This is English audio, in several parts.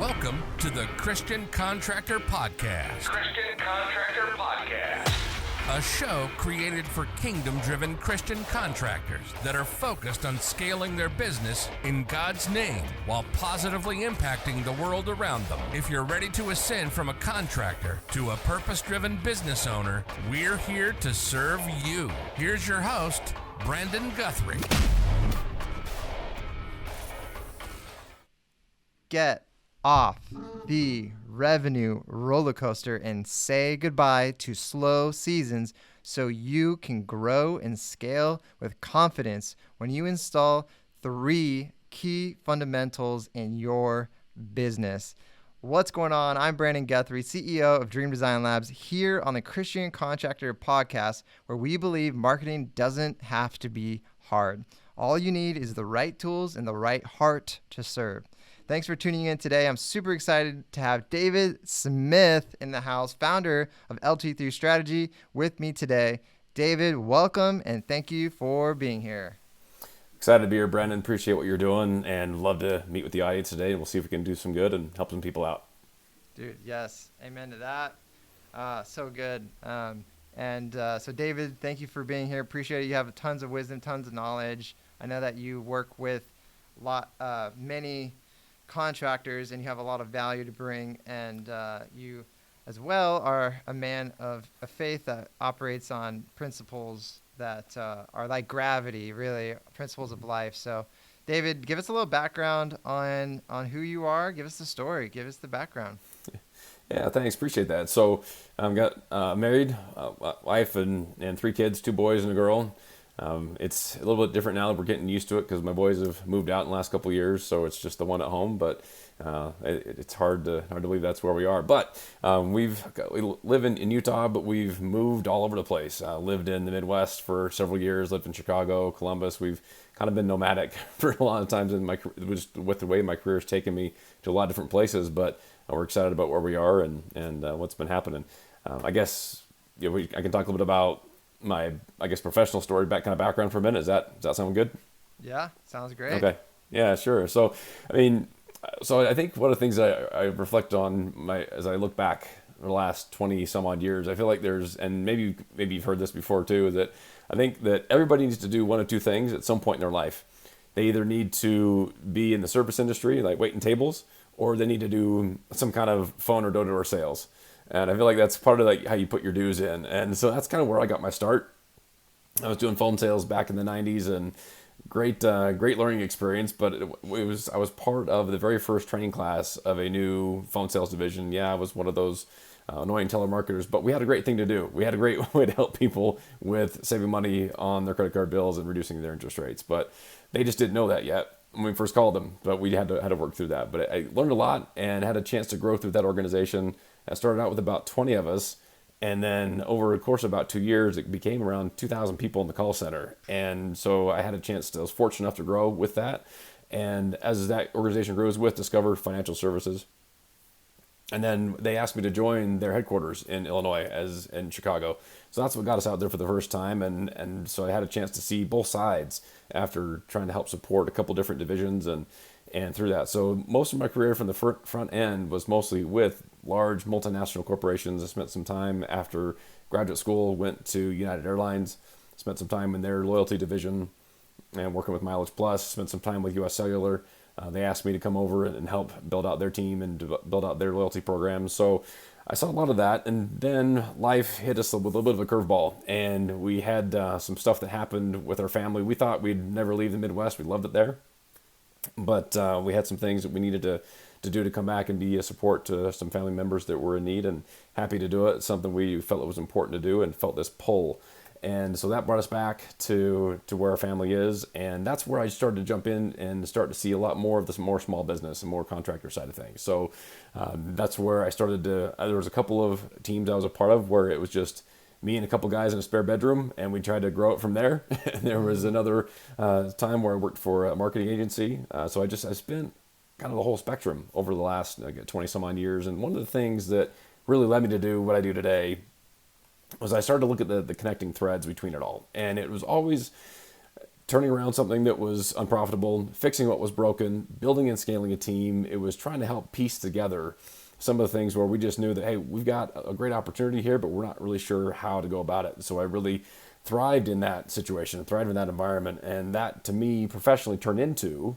Welcome to the Christian Contractor Podcast. Christian Contractor Podcast. A show created for kingdom-driven Christian contractors that are focused on scaling their business in God's name while positively impacting the world around them. If you're ready to ascend from a contractor to a purpose-driven business owner, we're here to serve you. Here's your host, Brandon Guthrie. Get off the revenue roller coaster and say goodbye to slow seasons so you can grow and scale with confidence when you install 3 key fundamentals in your business. What's going on? I'm Brandon Guthrie, CEO of Dream Design Labs, here on the Christian Contractor Podcast, where we believe marketing doesn't have to be hard. All you need is the right tools and the right heart to serve. Thanks for tuning in today. I'm super excited to have David Smith in the house, founder of LT3 Strategy, with me today. David, welcome, and thank you for being here. Excited to be here, Brandon. Appreciate what you're doing and love to meet with the audience today. And we'll see if we can do some good and help some people out. Dude, yes. Amen to that. So good. So David, thank you for being here. Appreciate it. You have tons of wisdom, tons of knowledge. I know that you work with many contractors and you have a lot of value to bring, and you as well are a man of a faith that operates on principles that are like gravity, really principles of life. So David, give us a little background on who you are. Give us the story, give us the background. Yeah, thanks. Appreciate that. So I've got married, wife and 3 kids, 2 boys and a girl. It's a little bit different now that we're getting used to it because my boys have moved out in the last couple of years, so it's just the one at home. But it's hard to believe that's where we are. But we live in Utah, but we've moved all over the place. Lived in the Midwest for several years. Lived in Chicago, Columbus. We've kind of been nomadic for a lot of times in just with the way my career has taken me to a lot of different places. But we're excited about where we are and what's been happening. I guess I can talk a little bit about my professional story, background for a minute. Does that sound good? Yeah, sounds great. Okay. Yeah, sure. So I think one of the things I reflect on as I look back the last 20 some odd years, I feel like and maybe you've heard this before too, is that I think that everybody needs to do one of 2 things at some point in their life. They either need to be in the service industry, like waiting tables, or they need to do some kind of phone or door-to-door sales. And I feel like that's part of like how you put your dues in. And so that's kind of where I got my start. I was doing phone sales back in the 90s, and great learning experience. But I was part of the very first training class of a new phone sales division. Yeah, I was one of those annoying telemarketers, but we had a great thing to do. We had a great way to help people with saving money on their credit card bills and reducing their interest rates. But they just didn't know that yet when we first called them. But we had to work through that. But I learned a lot and had a chance to grow through that organization. I started out with about 20 of us, and then over the course of about 2 years, it became around 2,000 people in the call center. And so I had a chance I was fortunate enough to grow with that. And as that organization grows with Discover Financial Services, and then they asked me to join their headquarters in Illinois, in Chicago. So that's what got us out there for the first time. And so I had a chance to see both sides after trying to help support a couple different divisions and through that. So most of my career from the front end was mostly with large multinational corporations. I spent some time after graduate school, went to United Airlines, spent some time in their loyalty division and working with Mileage Plus, spent some time with US Cellular. They asked me to come over and help build out their team and build out their loyalty programs. So I saw a lot of that, and then life hit us with a little bit of a curveball, and we had some stuff that happened with our family. We thought we'd never leave the Midwest. We loved it there. But we had some things that we needed to do to come back and be a support to some family members that were in need, and happy to do it. It's something we felt it was important to do and felt this pull. And so that brought us back to where our family is. And that's where I started to jump in and start to see a lot more of this more small business and more contractor side of things. So that's where I started there was a couple of teams I was a part of where it was just me and a couple guys in a spare bedroom, and we tried to grow it from there. And there was another time where I worked for a marketing agency. So I spent kind of the whole spectrum over the last 20 some odd years. And one of the things that really led me to do what I do today was I started to look at the connecting threads between it all. And it was always turning around something that was unprofitable, fixing what was broken, building and scaling a team. It was trying to help piece together some of the things where we just knew that, hey, we've got a great opportunity here, but we're not really sure how to go about it. So I really thrived in that situation, thrived in that environment. And that, to me, professionally turned into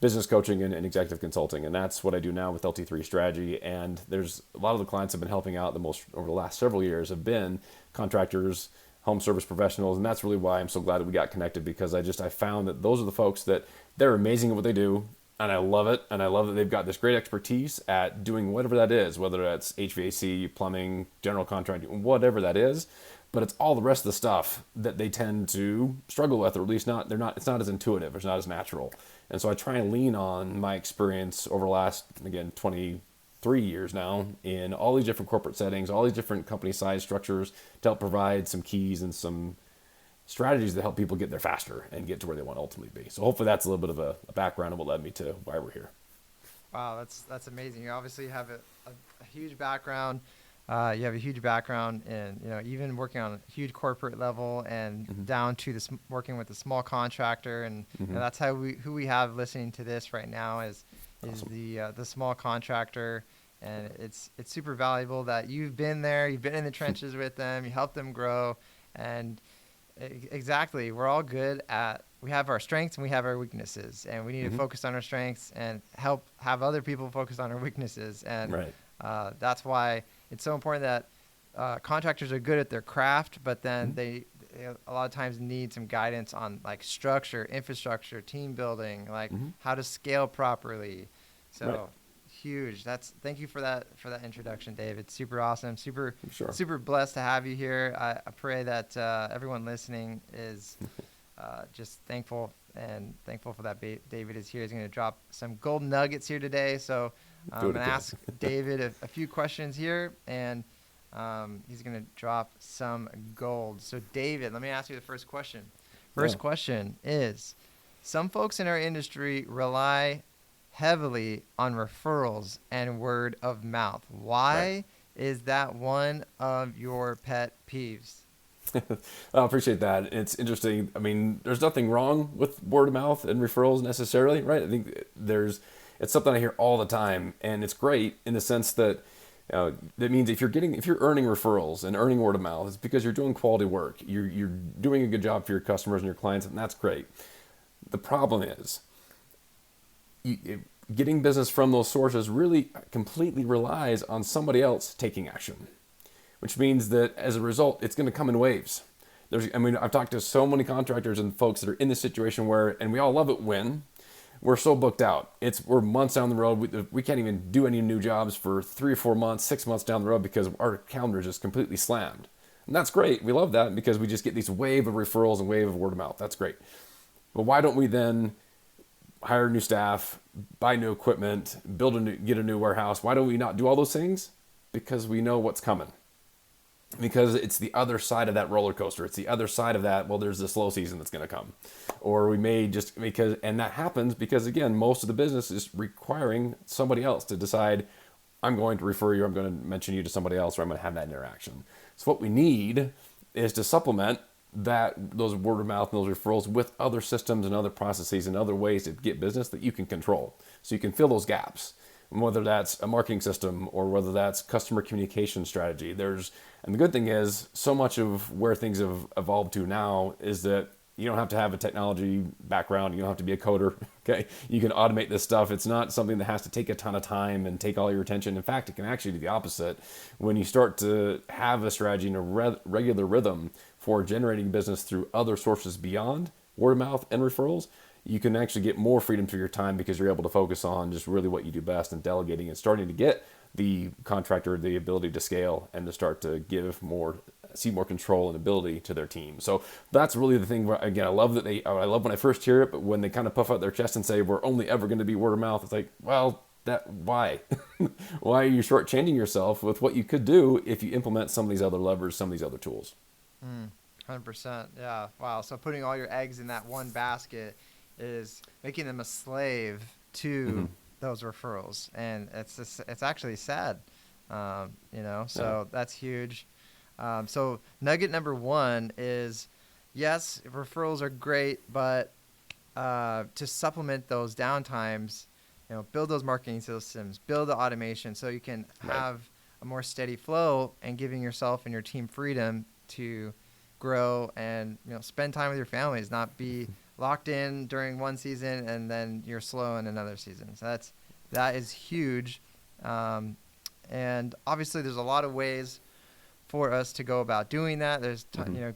business coaching and executive consulting. And that's what I do now with LT3 Strategy. And there's a lot of the clients I've been helping out the most over the last several years have been contractors, home service professionals. And that's really why I'm so glad that we got connected, because I found that those are the folks that they're amazing at what they do. And I love it. And I love that they've got this great expertise at doing whatever that is, whether that's HVAC, plumbing, general contracting, whatever that is. But it's all the rest of the stuff that they tend to struggle with, or at least it's not as intuitive, it's not as natural. And so I try and lean on my experience over the last, again, 23 years now in all these different corporate settings, all these different company size structures to help provide some keys and some strategies that help people get there faster and get to where they want to ultimately be. So hopefully that's a little bit of a background of what led me to why we're here. Wow, that's amazing. You obviously have a huge background. You have a huge background in, even working on a huge corporate level and down to working with a small contractor. And that's who we have listening to this right now is awesome. The small contractor. And it's super valuable that you've been there, you've been in the trenches with them, you helped them grow. And exactly, we're all good we have our strengths and we have our weaknesses, and we need to focus on our strengths and have other people focus on our weaknesses. And right. That's why it's so important that contractors are good at their craft, but then they a lot of times need some guidance on like structure, infrastructure, team building, like how to scale properly. So right. Huge. Thank you for that introduction, David. Super awesome. Super blessed to have you here. I pray that everyone listening is just thankful for that. David is here. He's going to drop some gold nuggets here today. So I'm going to ask David a few questions here, and he's going to drop some gold. So David, let me ask you the first question. First question is, some folks in our industry rely heavily on referrals and word of mouth. Why is that one of your pet peeves? I appreciate that. It's interesting. I mean, there's nothing wrong with word of mouth and referrals necessarily, right? I think it's something I hear all the time, and it's great in the sense that that means if you're earning referrals and earning word of mouth, it's because you're doing quality work. You're doing a good job for your customers and your clients, and that's great. The problem is, getting business from those sources really completely relies on somebody else taking action, which means that as a result, it's going to come in waves. I've talked to so many contractors and folks that are in this situation and we all love it when we're so booked out. We're months down the road. We can't even do any new jobs for 3 or 4 months, 6 months down the road because our calendar is just completely slammed. And that's great. We love that because we just get these wave of referrals and wave of word of mouth. That's great. But why don't we then hire new staff, buy new equipment, get a new warehouse? Why don't we not do all those things? Because we know what's coming. Because it's the other side of that roller coaster. It's the other side of that, well, there's the slow season that's going to come. Or we may and that happens because, again, most of the business is requiring somebody else to decide, I'm going to refer you, I'm going to mention you to somebody else, or I'm going to have that interaction. So what we need is to supplement those word of mouth and those referrals with other systems and other processes and other ways to get business that you can control. So you can fill those gaps, whether that's a marketing system or whether that's customer communication strategy. And the good thing is, so much of where things have evolved to now is that you don't have to have a technology background. You don't have to be a coder. Okay, you can automate this stuff. It's not something that has to take a ton of time and take all your attention. In fact, it can actually do the opposite. When you start to have a strategy and a regular rhythm for generating business through other sources beyond word of mouth and referrals, you can actually get more freedom for your time because you're able to focus on just really what you do best and delegating and starting to get the contractor the ability to scale and to start to see more control and ability to their team. So that's really the thing where, again, I love when I first hear it, but when they kind of puff out their chest and say, we're only ever going to be word of mouth, it's like, well, why? Why are you shortchanging yourself with what you could do if you implement some of these other levers, some of these other tools? 100%. Yeah. Wow. So putting all your eggs in that one basket is making them a slave to those referrals, and it's actually sad, so that's huge. So nugget number one is, yes, referrals are great, but to supplement those downtimes, build those marketing systems, build the automation so you can Right. have a more steady flow and giving yourself and your team freedom to grow and spend time with your families, not be locked in during one season and then you're slow in another season. So that is huge. And obviously there's a lot of ways for us to go about doing that. There's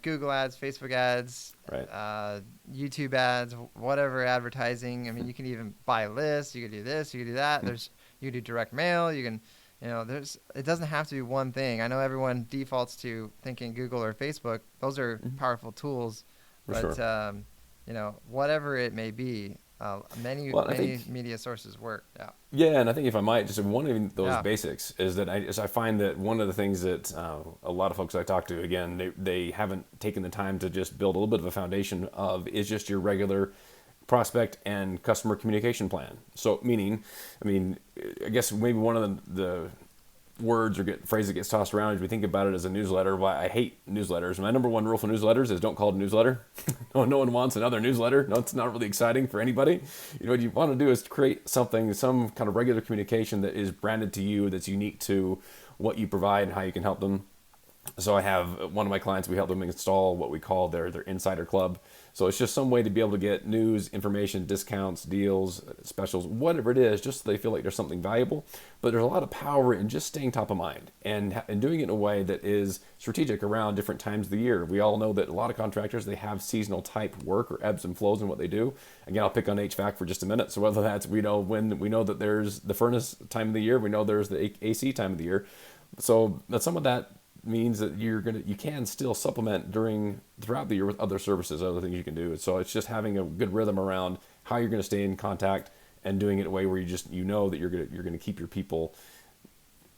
Google ads, Facebook ads, Right. YouTube ads, whatever advertising. I mean, you can even buy lists. You can do this. You can do that. You can do direct mail. You can, it doesn't have to be one thing. I know everyone defaults to thinking Google or Facebook. Those are powerful tools, For but sure. whatever it may be, many media sources work. Yeah. Yeah, and I think if I might, just one of those Yeah. basics is that I find that one of the things that a lot of folks I talk to, again, they haven't taken the time to just build a little bit of a foundation of is just your regular prospect and customer communication plan. So I guess maybe one of the words or phrase that gets tossed around as we think about it as a newsletter. Why I hate newsletters. My number one rule for newsletters is don't call it a newsletter. No one wants another newsletter. No, it's not really exciting for anybody. What you want to do is create something, some kind of regular communication that is branded to you, that's unique to what you provide and how you can help them. So I have one of my clients, we help them install what we call their insider club. So it's just some way to be able to get news, information, discounts, deals, specials, whatever it is, just so they feel like there's something valuable. But there's a lot of power in just staying top of mind and doing it in a way that is strategic around different times of the year. We all know that a lot of contractors, they have seasonal type work or ebbs and flows in what they do. Again, I'll pick on HVAC for just a minute. So whether that's, we know that there's the furnace time of the year, we know there's the AC time of the year. So some of that means that you can still supplement throughout the year with other services, other things you can do. So it's just having a good rhythm around how you're going to stay in contact and doing it in a way where you know that you're going to keep your people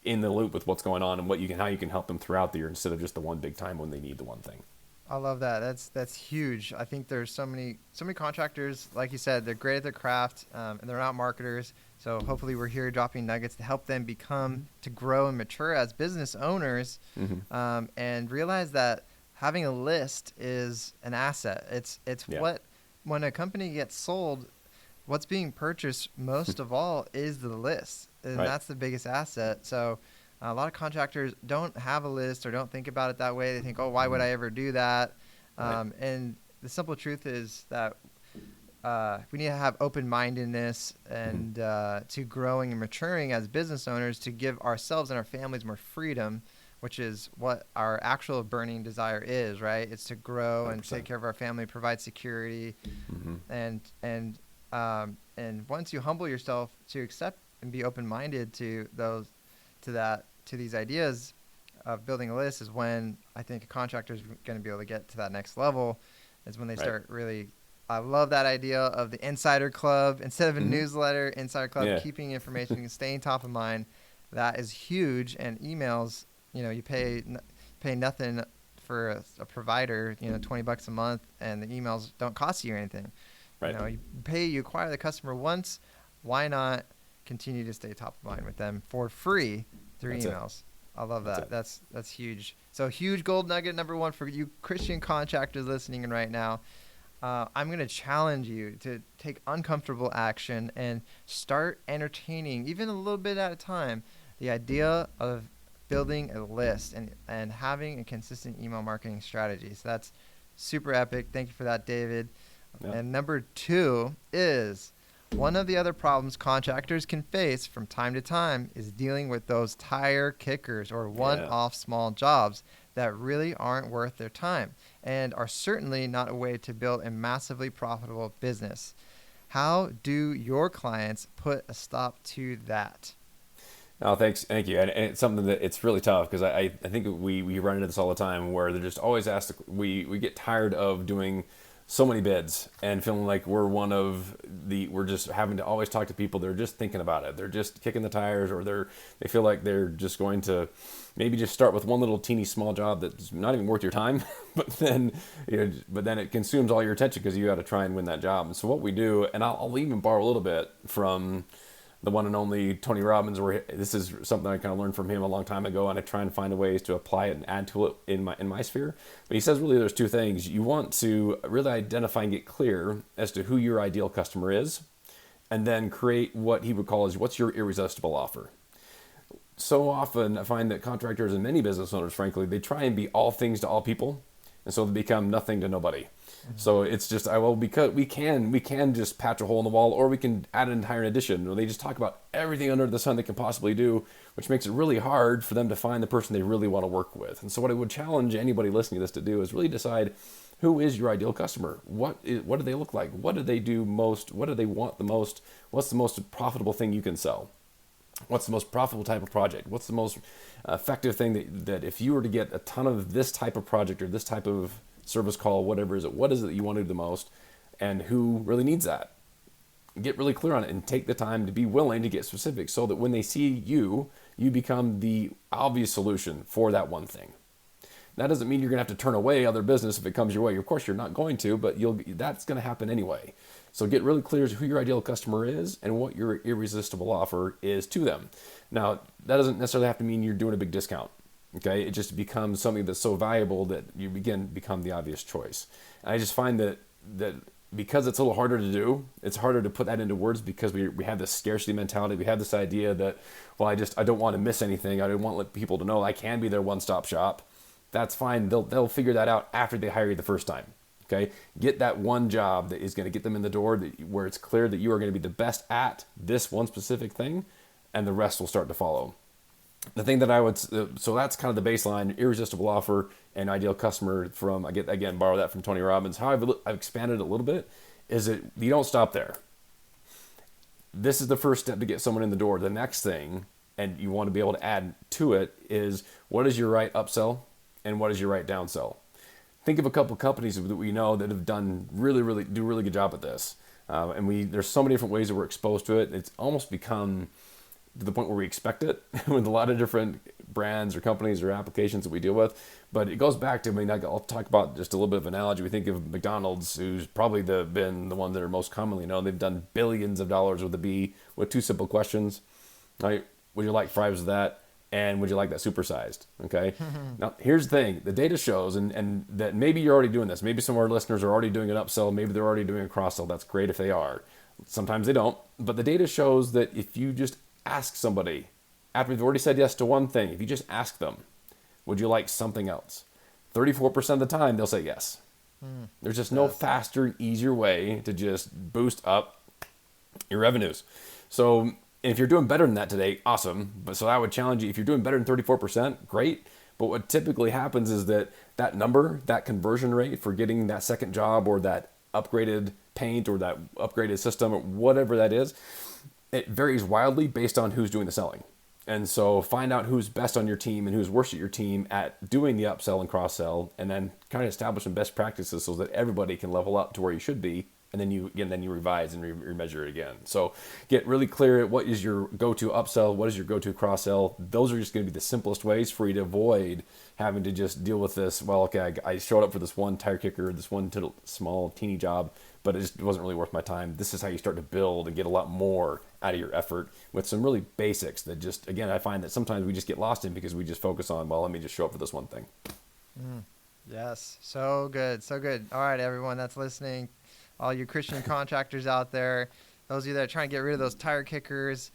in the loop with what's going on and how you can help them throughout the year instead of just the one big time when they need the one thing. I love that. That's huge. I think there's so many contractors, like you said, they're great at their craft, and they're not marketers. So hopefully we're here dropping nuggets to help them to grow and mature as business owners, and realize that having a list is an asset. It's when a company gets sold, what's being purchased most of all is the list, and that's the biggest asset. So a lot of contractors don't have a list or don't think about it that way. They think, oh, why would I ever do that? And the simple truth is that we need to have open-mindedness and to growing and maturing as business owners to give ourselves and our families more freedom, which is what our actual burning desire is, right? It's to grow 100%. And take care of our family, provide security, and once you humble yourself to accept and be open-minded to these ideas of building a list is when I think a contractor is going to be able to get to that next level, is when they start really. I love that idea of the insider club instead of a newsletter. Insider club, keeping information and staying top of mind. That is huge. And emails, you pay nothing for a provider, $20 a month, and the emails don't cost you anything. Right. You acquire the customer once. Why not continue to stay top of mind with them for free through emails? I love that. That's huge. So huge gold nugget number one for you Christian contractors listening in right now. I'm going to challenge you to take uncomfortable action and start entertaining, even a little bit at a time, the idea of building a list and having a consistent email marketing strategy. So that's super epic. Thank you for that, David. Yep. And number two is one of the other problems contractors can face from time to time is dealing with those tire kickers or one-off small jobs that really aren't worth their time and are certainly not a way to build a massively profitable business. How do your clients put a stop to that? Oh, thank you. And it's something that it's really tough because I think we run into this all the time where they're just always asked, we get tired of doing so many bids and feeling like we're just having to always talk to people. They're just thinking about it. They're just kicking the tires, or they feel like they're just going to maybe just start with one little teeny small job that's not even worth your time, but then it consumes all your attention because you got to try and win that job. And so what we do, and I'll even borrow a little bit from the one and only Tony Robbins, where this is something I kind of learned from him a long time ago, and I try and find ways to apply it and add to it in my sphere. But he says really there's two things. You want to really identify and get clear as to who your ideal customer is, and then create what he would call what's your irresistible offer. So often I find that contractors and many business owners, frankly, they try and be all things to all people, and so they become nothing to nobody. So it's just, because we can just patch a hole in the wall, or we can add an entire addition. Or they just talk about everything under the sun they can possibly do, which makes it really hard for them to find the person they really want to work with. And so what I would challenge anybody listening to this to do is really decide, who is your ideal customer? What do they look like? What do they do most? What do they want the most? What's the most profitable thing you can sell? What's the most profitable type of project? What's the most effective thing that if you were to get a ton of this type of project or this type of service call, whatever is it, what is it that you want to do the most, and who really needs that? Get really clear on it and take the time to be willing to get specific, so that when they see you become the obvious solution for that one thing. That doesn't mean you're going to have to turn away other business if it comes your way. Of course, you're not going to, but that's going to happen anyway. So get really clear as to who your ideal customer is and what your irresistible offer is to them. Now, that doesn't necessarily have to mean you're doing a big discount. Okay, it just becomes something that's so valuable that you become the obvious choice. And I just find that because it's a little harder to do, it's harder to put that into words, because we have this scarcity mentality. We have this idea that, well, I don't want to miss anything. I don't want people to know I can be their one-stop shop. That's fine. They'll figure that out after they hire you the first time. Okay, get that one job that is going to get them in the door, where it's clear that you are going to be the best at this one specific thing, and the rest will start to follow. The thing that so that's kind of the baseline: irresistible offer and ideal customer. Borrow that from Tony Robbins. How I've expanded it a little bit is that you don't stop there. This is the first step to get someone in the door. The next thing, and you want to be able to add to it, is what is your right upsell and what is your right downsell. Think of a couple companies that we know that have done really good job at this. There's so many different ways that we're exposed to it. It's almost become to the point where we expect it with a lot of different brands or companies or applications that we deal with. But it goes back to, I'll talk about just a little bit of analogy. We think of McDonald's, who's probably been the one that are most commonly known. They've done billions of dollars with a B, with two simple questions, right? Would you like fries with that? And would you like that supersized? Okay. Now, here's the thing. The data shows, and that maybe you're already doing this. Maybe some of our listeners are already doing an upsell. Maybe they're already doing a cross-sell. That's great if they are. Sometimes they don't. But the data shows that if you just ask somebody, after they've already said yes to one thing, if you just ask them, would you like something else? 34% of the time, they'll say yes. There's just no faster, easier way to just boost up your revenues. So if you're doing better than that today, awesome. But so I would challenge you, if you're doing better than 34%, great. But what typically happens is that number, that conversion rate for getting that second job, or that upgraded paint, or that upgraded system, or whatever that is, it varies wildly based on who's doing the selling. And so find out who's best on your team and who's worst at your team at doing the upsell and cross-sell, and then kind of establish some best practices so that everybody can level up to where you should be. And then you revise and remeasure it again. So get really clear at what is your go-to upsell, what is your go-to cross-sell. Those are just going to be the simplest ways for you to avoid having to just deal with this. Well, okay, I showed up for this one tire kicker, this one small teeny job, but it just wasn't really worth my time. This is how you start to build and get a lot more out of your effort with some really basics that just, again, I find that sometimes we just get lost in because we just focus on, well, let me just show up for this one thing. Yes, so good, so good. All right, everyone that's listening, all you Christian contractors out there, those of you that are trying to get rid of those tire kickers,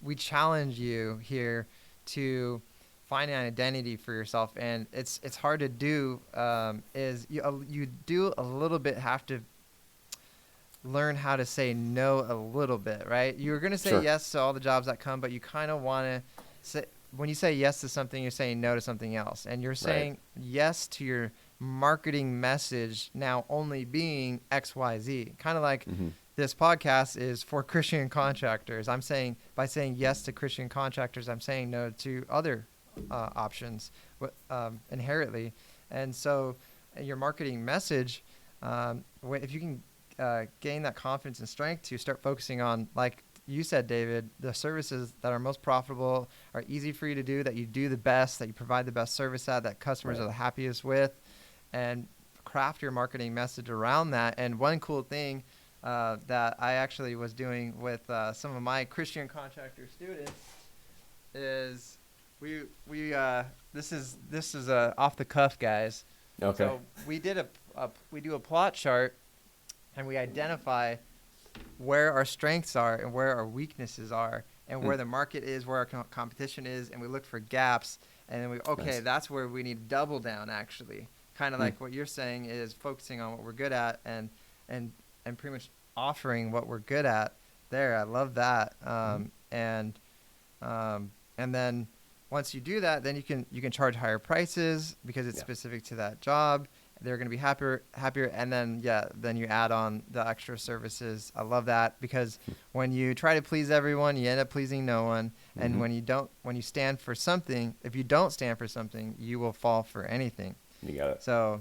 we challenge you here to find an identity for yourself, and it's hard to do. Is you do a little bit have to learn how to say no a little bit, right? You're gonna say yes to all the jobs that come, but you kind of want to say, when you say yes to something, you're saying no to something else, and you're saying yes to your marketing message now only being XYZ. Kind of like this podcast is for Christian contractors. I'm saying, by saying yes to Christian contractors, I'm saying no to other options inherently. And so your marketing message, if you can gain that confidence and strength to start focusing on, like you said, David, the services that are most profitable, are easy for you to do, that you do the best, that you provide the best service at, that customers are the happiest with, and craft your marketing message around that. And one cool thing that I actually was doing with some of my Christian contractor students is we this is off the cuff, guys. Okay. So we did we do a plot chart, and we identify where our strengths are and where our weaknesses are, and where the market is, where our competition is, and we look for gaps, and then Nice. that's where we need to double down, actually. Kind of like what you're saying is focusing on what we're good at, and pretty much offering what we're good at there. I love that. And then once you do that, then you can charge higher prices because it's specific to that job. They're going to be happier, and then then you add on the extra services. I love that, because when you try to please everyone, you end up pleasing no one. And when you stand for something, if you don't stand for something, you will fall for anything. You got it. So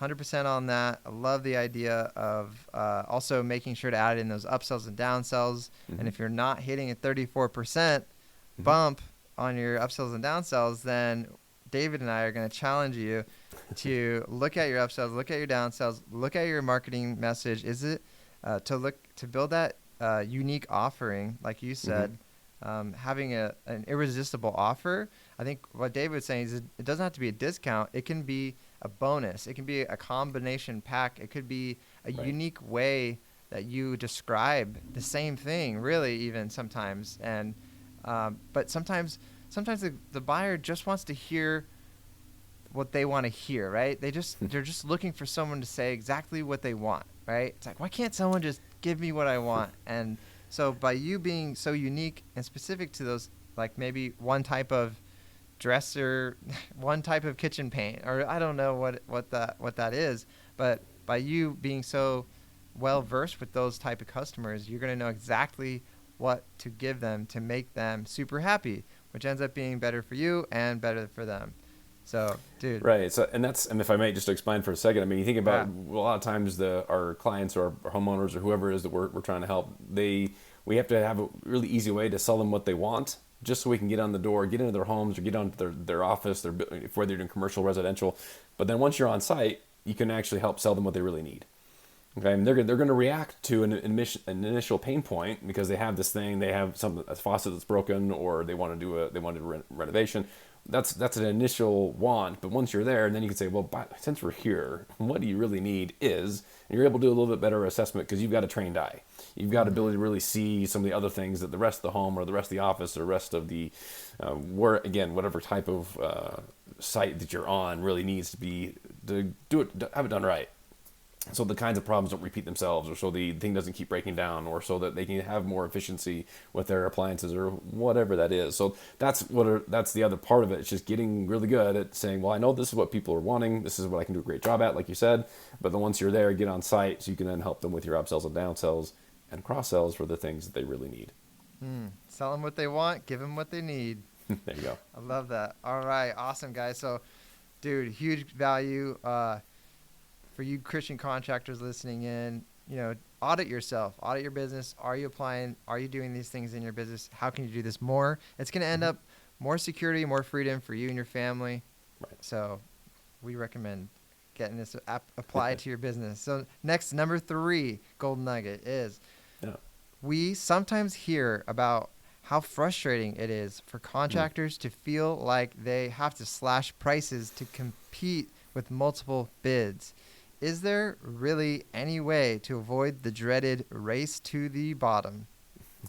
100% on that. I love the idea of also making sure to add in those upsells and downsells. And if you're not hitting a 34% bump on your upsells and downsells, then David and I are going to challenge you to look at your upsells, look at your downsells, look at your marketing message. Is it to build that unique offering, like you said, having an irresistible offer? I think what David was saying is it doesn't have to be a discount. It can be a bonus. It can be a combination pack. It could be a unique way that you describe the same thing, really, even sometimes. And but sometimes the buyer just wants to hear what they want to hear, right? They're just looking for someone to say exactly what they want, right? It's like, why can't someone just give me what I want? And so by you being so unique and specific to those, like maybe one type of dresser, one type of kitchen paint, or I don't know what that is, but by you being so well versed with those type of customers, you're going to know exactly what to give them to make them super happy, which ends up being better for you and better for them. So, dude. Right. So, and if I may just explain for a second, I mean, you think about a lot of times our clients or our homeowners or whoever it is that we're trying to help, we have to have a really easy way to sell them what they want, just so we can get on the door, get into their homes, or get onto their office, whether you're doing commercial, residential. But then once you're on site, you can actually help sell them what they really need. Okay, and they're going to react to an initial pain point because they have this thing, they have a faucet that's broken, or they want to do a renovation. That's an initial want, but once you're there, and then you can say, well, since we're here, what do you really need is, and you're able to do a little bit better assessment because you've got a trained eye. You've got ability to really see some of the other things that the rest of the home or the rest of the office or the rest of the, whatever type of site that you're on really needs to have it done right. So the kinds of problems don't repeat themselves, or so the thing doesn't keep breaking down, or so that they can have more efficiency with their appliances, or whatever that is. So that's the other part of it. It's just getting really good at saying, well, I know this is what people are wanting. This is what I can do a great job at, like you said. But then once you're there, get on site so you can then help them with your upsells and downsells and cross-sells for the things that they really need. Sell them what they want, give them what they need. There you go. I love that. All right. Awesome, guys. So, dude, huge value. For you Christian contractors listening in, audit yourself, audit your business. Are you doing these things in your business? How can you do this more? It's going to end up more security, more freedom for you and your family. Right. So we recommend getting this applied to your business. So next, number 3 golden nugget is we sometimes hear about how frustrating it is for contractors to feel like they have to slash prices to compete with multiple bids. Is there really any way to avoid the dreaded race to the bottom?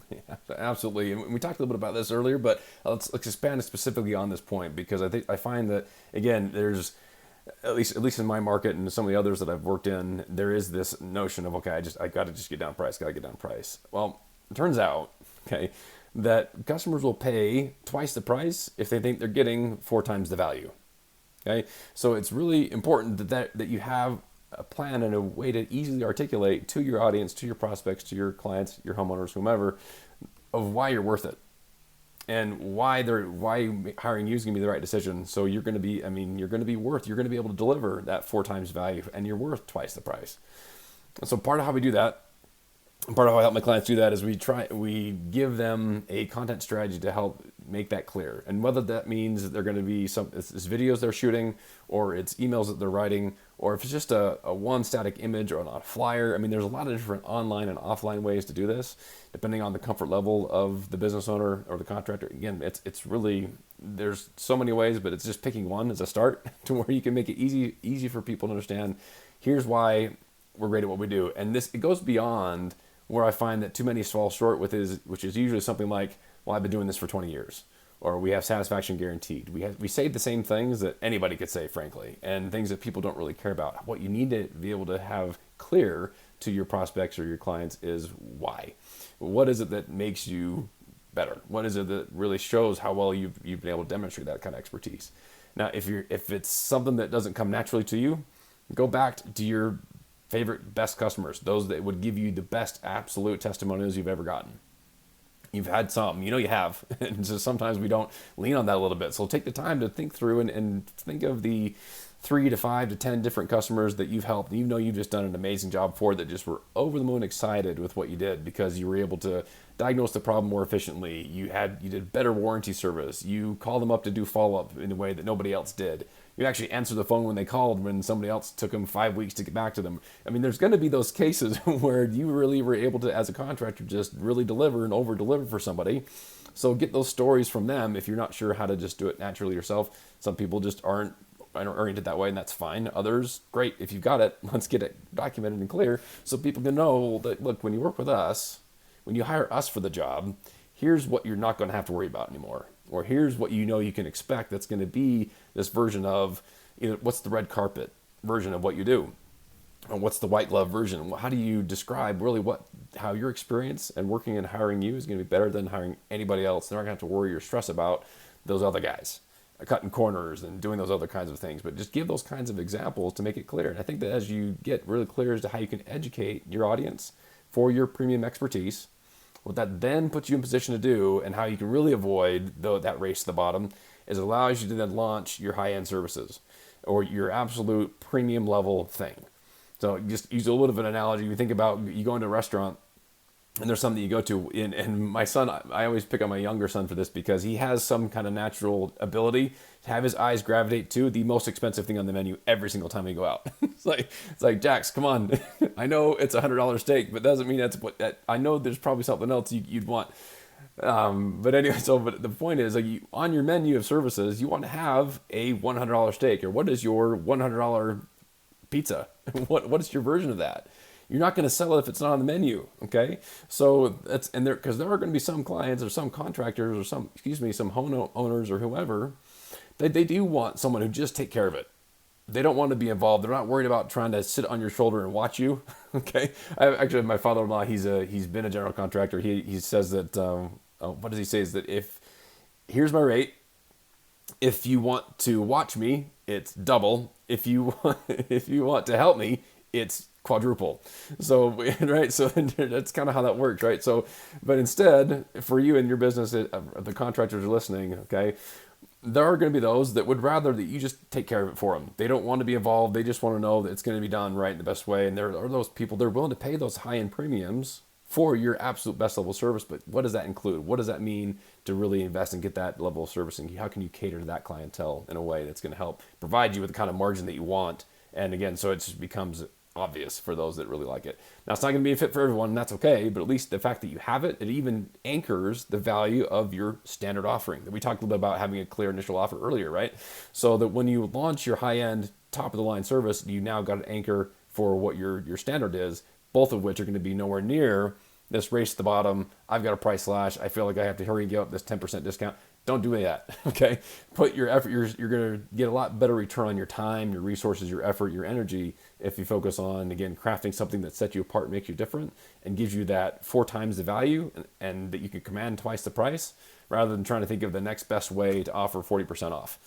Yeah, absolutely. And we talked a little bit about this earlier, but let's expand specifically on this point, because I find that, again, there's at least in my market and some of the others that I've worked in, there is this notion of, okay, I got to just get down price. Well, it turns out, that customers will pay twice the price if they think they're getting 4 times the value. Okay, so it's really important that you have a plan and a way to easily articulate to your audience, to your prospects, to your clients, your homeowners, whomever, of why you're worth it, and why hiring you is going to be the right decision. So you're going to be able to deliver that 4 times value, and you're worth twice the price. And so part of how we do that, part of how I help my clients do that, is we give them a content strategy to help make that clear. And whether that means they're going to be it's videos they're shooting, or it's emails that they're writing, or if it's just a one static image or not a flyer. I mean, there's a lot of different online and offline ways to do this, depending on the comfort level of the business owner or the contractor. Again, it's really, there's so many ways, but it's just picking one as a start to where you can make it easy for people to understand. Here's why we're great at what we do. And this, it goes beyond where I find that too many fall short with which is usually something like, well, I've been doing this for 20 years, or we have satisfaction guaranteed. We say the same things that anybody could say, frankly, and things that people don't really care about. What you need to be able to have clear to your prospects or your clients is why. What is it that makes you better? What is it that really shows how well you've been able to demonstrate that kind of expertise? Now, if it's something that doesn't come naturally to you, go back to your favorite best customers, those that would give you the best absolute testimonials you've ever gotten. You've had some, you have, and so sometimes we don't lean on that a little bit. So take the time to think through and think of the 3 to 5 to 10 different customers that you've helped. You've just done an amazing job for, that just were over the moon excited with what you did because you were able to diagnose the problem more efficiently. You did better warranty service. You called them up to do follow-up in a way that nobody else did. You actually answered the phone when they called when somebody else took them 5 weeks to get back to them. I mean, there's going to be those cases where you really were able to, as a contractor, just really deliver and over-deliver for somebody. So get those stories from them if you're not sure how to just do it naturally yourself. Some people just aren't oriented that way, and that's fine. Others, great. If you've got it, let's get it documented and clear so people can know that, look, when you work with us, when you hire us for the job, here's what you're not going to have to worry about anymore. Or here's what you can expect that's going to be this version of, what's the red carpet version of what you do? And what's the white glove version? How do you describe really how your experience and working and hiring you is going to be better than hiring anybody else? They're not going to have to worry or stress about those other guys cutting corners and doing those other kinds of things. But just give those kinds of examples to make it clear. And I think that as you get really clear as to how you can educate your audience for your premium expertise, what that then puts you in position to do, and how you can really avoid that race to the bottom, is it allows you to then launch your high-end services or your absolute premium level thing. So just use a little bit of an analogy. You think about, you go into a restaurant and there's something you go to, and my son, I always pick on my younger son for this because he has some kind of natural ability to have his eyes gravitate to the most expensive thing on the menu every single time we go out. It's like, Jax, come on. I know it's $100 steak, but doesn't mean I know there's probably something else you'd want. But anyway, but the point is, on your menu of services, you want to have a $100 steak, or what is your $100 pizza? What is your version of that? You're not going to sell it if it's not on the menu, okay? So because there are going to be some clients or some contractors or some home owners or whoever, they do want someone who just take care of it. They don't want to be involved. They're not worried about trying to sit on your shoulder and watch you, okay? Actually, my father-in-law, he's been a general contractor. He says that, what does he say? Is that here's my rate. If you want to watch me, it's double. If you want to help me, it's quadruple. So, right. So that's kind of how that works, right? So, but instead, for you and your business, the contractors are listening, okay? There are going to be those that would rather that you just take care of it for them. They don't want to be involved. They just want to know that it's going to be done right in the best way. And there are those people, they're willing to pay those high-end premiums for your absolute best level of service. But what does that include? What does that mean to really invest and get that level of servicing? How can you cater to that clientele in a way that's going to help provide you with the kind of margin that you want? And again, so it just becomes obvious for those that really like it. Now, it's not going to be a fit for everyone, and that's okay, but at least the fact that you have it, it even anchors the value of your standard offering. We talked a little bit about having a clear initial offer earlier, right? So that when you launch your high-end, top-of-the-line service, you now got an anchor for what your standard is, both of which are going to be nowhere near this race to the bottom. I've got a price slash. I feel like I have to hurry and get up this 10% discount. Don't do any of that, okay? Put your effort, you're going to get a lot better return on your time, your resources, your effort, your energy, if you focus on, again, crafting something that sets you apart, makes you different, and gives you that 4 times the value, and that you can command twice the price, rather than trying to think of the next best way to offer 40% off.